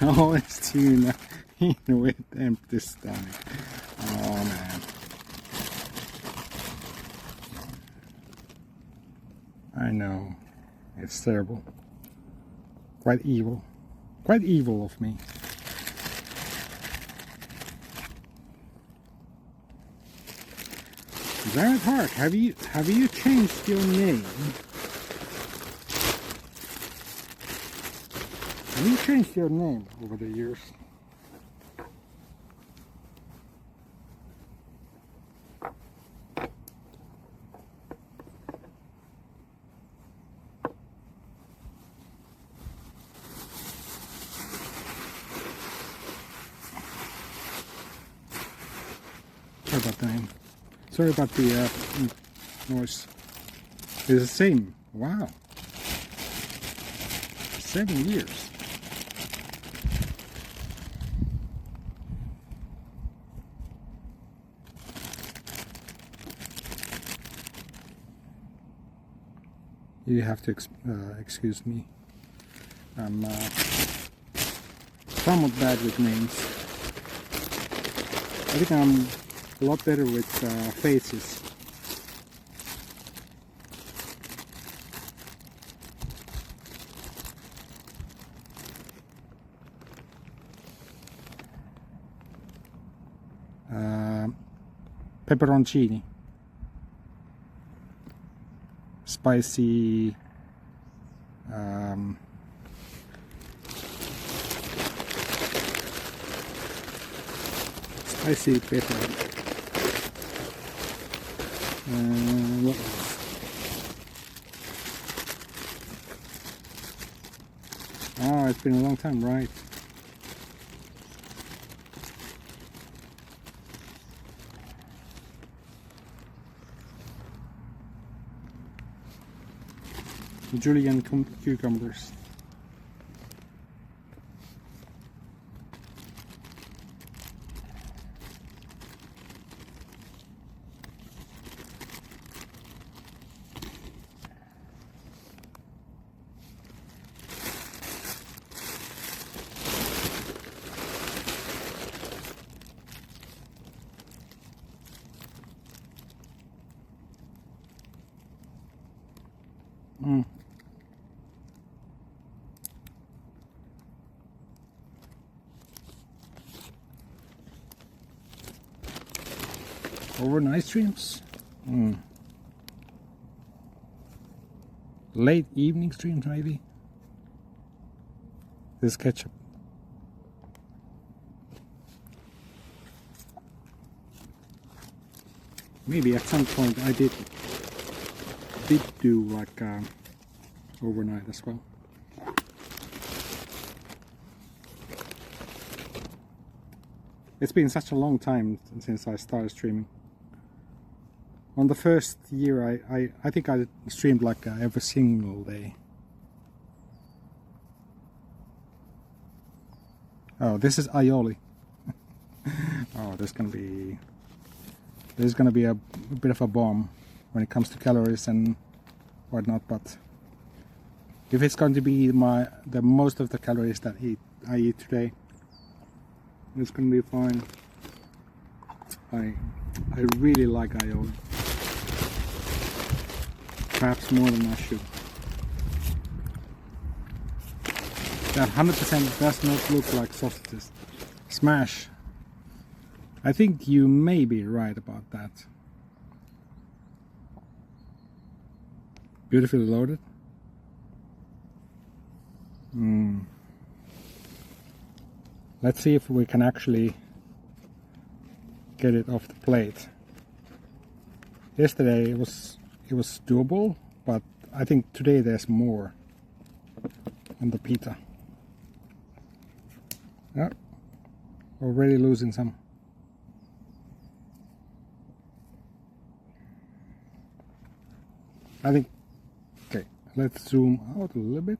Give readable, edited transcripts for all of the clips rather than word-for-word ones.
Always tuna in with empty stomach. Oh man. I know. It's terrible. Quite evil. Quite evil of me. Jared Hart, have you changed your name? Have you changed your name over the years? Sorry about the name. Sorry about the noise. It's the same. Wow. 7 years. You have to excuse me. I'm somewhat bad with names. I think I'm a lot better with faces. Pepperoncini. Spicy spicy pepper. What else? Oh, it's been a long time, right? Julienne cucumbers. Overnight streams? Late evening streams maybe? This ketchup. Maybe at some point I did do like overnight as well. It's been such a long time since I started streaming. On the first year I think I streamed like every single day. Oh, this is aioli. Oh, there's gonna be a bit of a bomb when it comes to calories and whatnot, but if it's going to be the most of the calories that I eat today, it's gonna be fine. I really like aioli. Perhaps more than I should. That 100% does not look like sausages. Smash. I think you may be right about that. Beautifully loaded. Let's see if we can actually get it off the plate. Yesterday it was doable, but I think today there's more on the pita. Yeah, already losing some. I think, okay, let's zoom out a little bit.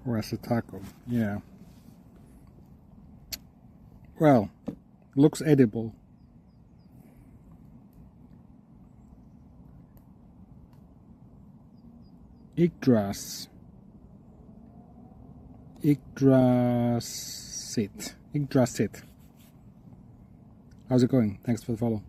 Or as a taco, yeah. Well, looks edible. Yggdrasil. How's it going? Thanks for the follow.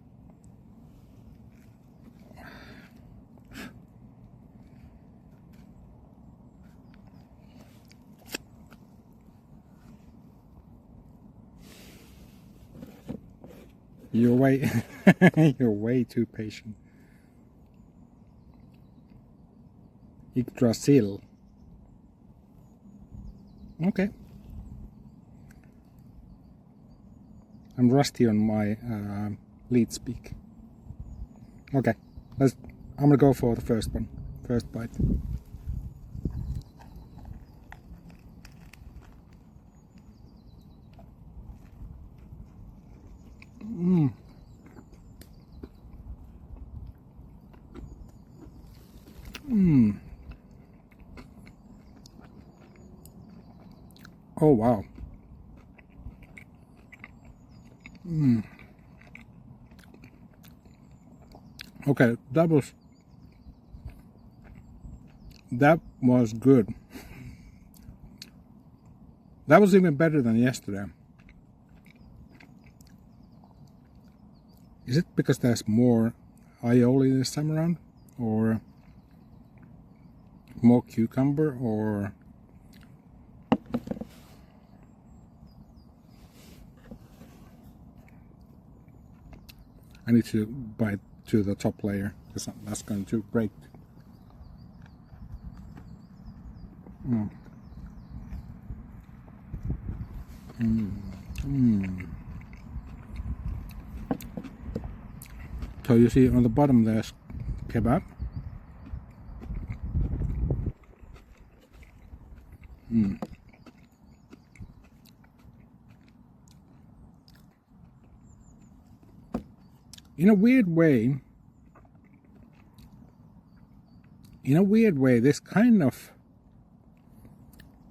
You're way too patient. Yggdrasil. Okay. I'm rusty on my lead speak. Okay, I'm gonna go for the first one. First bite. Oh wow. Okay, that was good. That was even better than yesterday. Is it because there's more aioli this time around, or more cucumber, or I need to bite to the top layer because that's going to break. So you see on the bottom there's kebab. In a weird way, this kind of,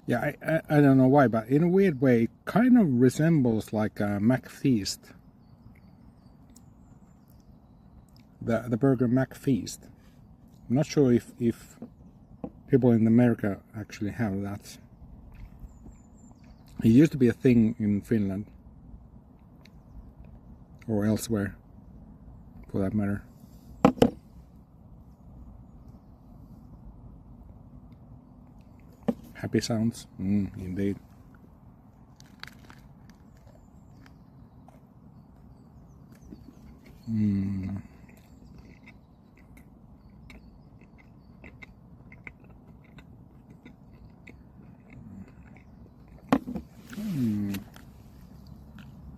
yeah, I don't know why, but in a weird way, it kind of resembles like a McFeast. The burger McFeast. I'm not sure if people in America actually have that. It used to be a thing in Finland, or elsewhere, for that matter. Happy sounds, indeed.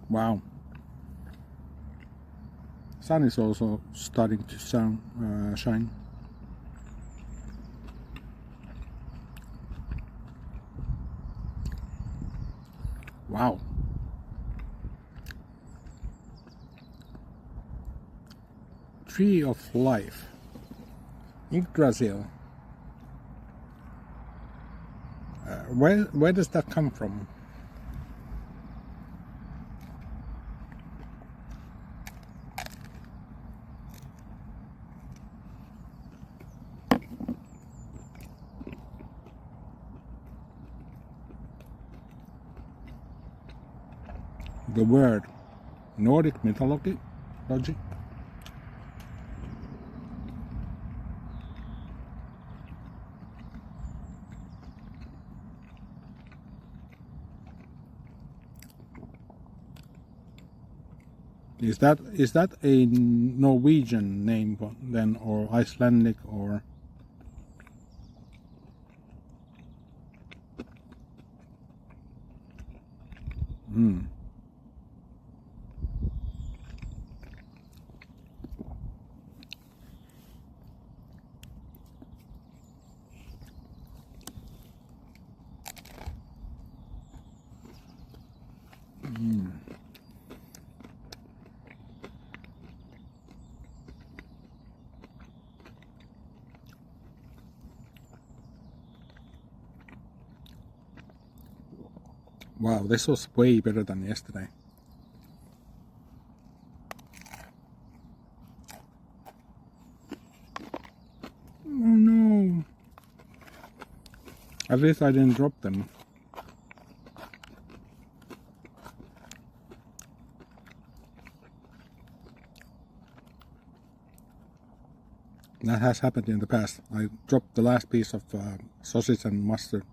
Wow. Sun is also starting to shine. Wow. Tree of Life. Yggdrasil. Where does that come from? The word Nordic mythology. Is that a Norwegian name then, or Icelandic, or? Wow, this was way better than yesterday. Oh no. At least I didn't drop them. That has happened in the past. I dropped the last piece of sausage and mustard.